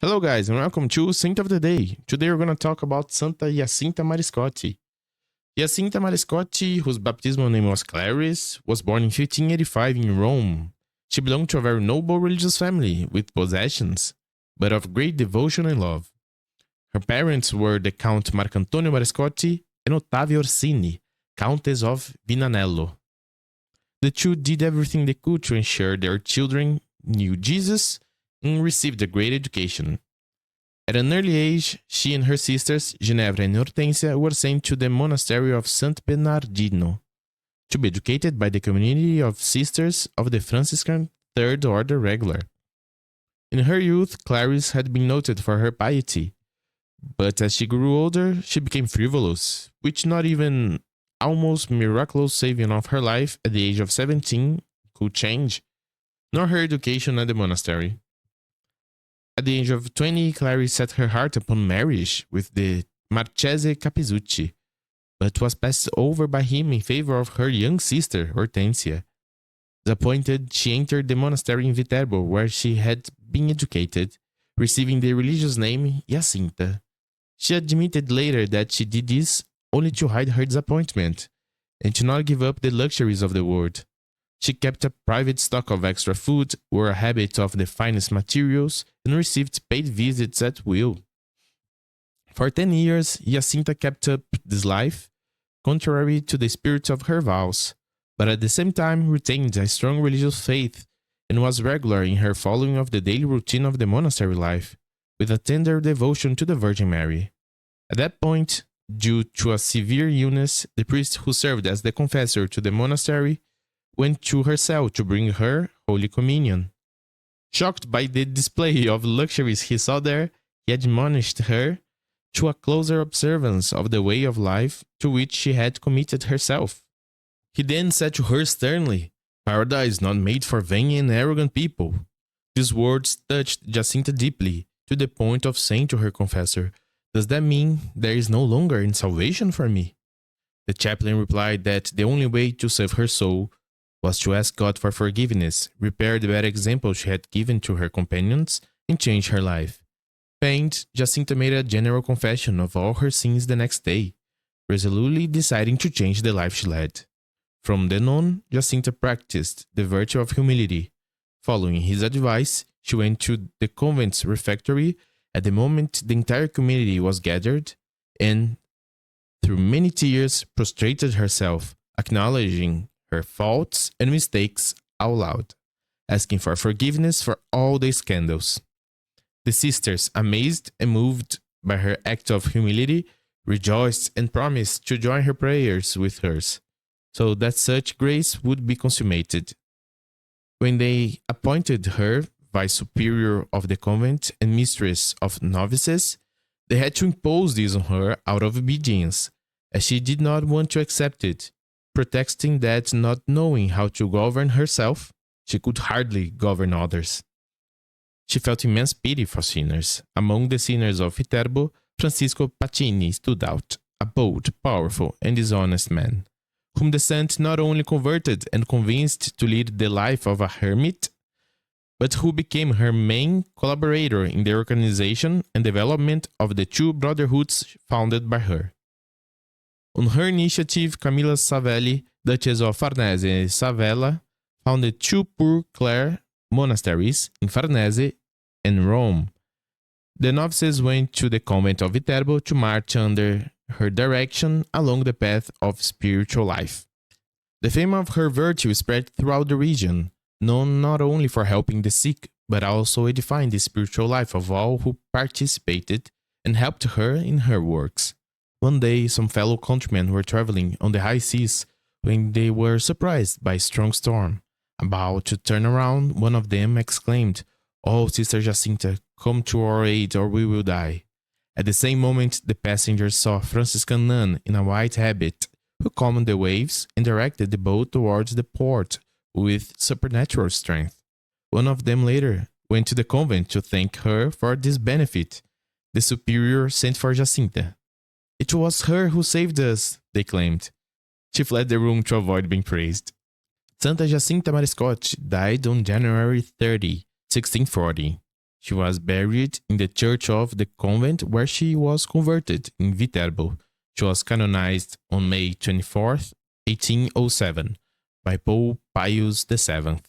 Hello guys and welcome to Saint of the Day. Today we're going to talk about Santa Hyacintha Mariscotti. Hyacintha Mariscotti, whose baptismal name was Clarice, was born in 1585 in Rome. She belonged to a very noble religious family with possessions, but of great devotion and love. Her parents were the Count Marcantonio Mariscotti and Ottavia Orsini, Countess of Vinanello. The two did everything they could to ensure their children knew Jesus and received a great education. At an early age, she and her sisters, Ginevra and Hortensia, were sent to the monastery of St. Bernardino to be educated by the community of sisters of the Franciscan Third Order Regular. In her youth, Clarice had been noted for her piety, but as she grew older, she became frivolous, which not even almost miraculous saving of her life at the age of 17 could change, nor her education at the monastery. At the age of 20, Clarice set her heart upon marriage with the Marchese Capizucchi, but was passed over by him in favor of her young sister, Hortensia. Disappointed, she entered the monastery in Viterbo, where she had been educated, receiving the religious name Hyacintha. She admitted later that she did this only to hide her disappointment and to not give up the luxuries of the world. She kept a private stock of extra food, wore a habit of the finest materials, and received paid visits at will. For 10 years, Hyacintha kept up this life, contrary to the spirit of her vows, but at the same time retained a strong religious faith and was regular in her following of the daily routine of the monastery life, with a tender devotion to the Virgin Mary. At that point, due to a severe illness, the priest who served as the confessor to the monastery went to her cell to bring her Holy Communion. Shocked by the display of luxuries he saw there, he admonished her to a closer observance of the way of life to which she had committed herself. He then said to her sternly, "Paradise is not made for vain and arrogant people." These words touched Jacinta deeply, to the point of saying to her confessor, "Does that mean there is no longer any salvation for me?" The chaplain replied that the only way to save her soul was to ask God for forgiveness, repair the bad example she had given to her companions, and change her life. Pained, Jacinta made a general confession of all her sins the next day, resolutely deciding to change the life she led. From then on, Jacinta practiced the virtue of humility. Following his advice, she went to the convent's refectory at the moment the entire community was gathered, and, through many tears, prostrated herself, acknowledging her faults and mistakes out loud, asking for forgiveness for all the scandals. The sisters, amazed and moved by her act of humility, rejoiced and promised to join her prayers with hers, so that such grace would be consummated. When they appointed her vice superior of the convent and mistress of novices, they had to impose this on her out of obedience, as she did not want to accept it, protesting that, not knowing how to govern herself, she could hardly govern others. She felt immense pity for sinners. Among the sinners of Viterbo, Francisco Pacini stood out, a bold, powerful, and dishonest man, whom the saint not only converted and convinced to lead the life of a hermit, but who became her main collaborator in the organization and development of the two brotherhoods founded by her. On her initiative, Camilla Savelli, Duchess of Farnese and Savella, founded two Poor Clare monasteries in Farnese and Rome. The novices went to the convent of Viterbo to march under her direction along the path of spiritual life. The fame of her virtue spread throughout the region, known not only for helping the sick, but also edifying the spiritual life of all who participated and helped her in her works. One day, some fellow countrymen were traveling on the high seas when they were surprised by a strong storm. About to turn around, one of them exclaimed, "Oh, Sister Jacinta, come to our aid or we will die." At the same moment, the passengers saw a Franciscan nun in a white habit who calmed the waves and directed the boat towards the port with supernatural strength. One of them later went to the convent to thank her for this benefit. The superior sent for Jacinta. "It was her who saved us," they claimed. She fled the room to avoid being praised. Santa Hyacintha Mariscotti died on January 30, 1640. She was buried in the church of the convent where she was converted in Viterbo. She was canonized on May 24th, 1807, by Pope Pius VII.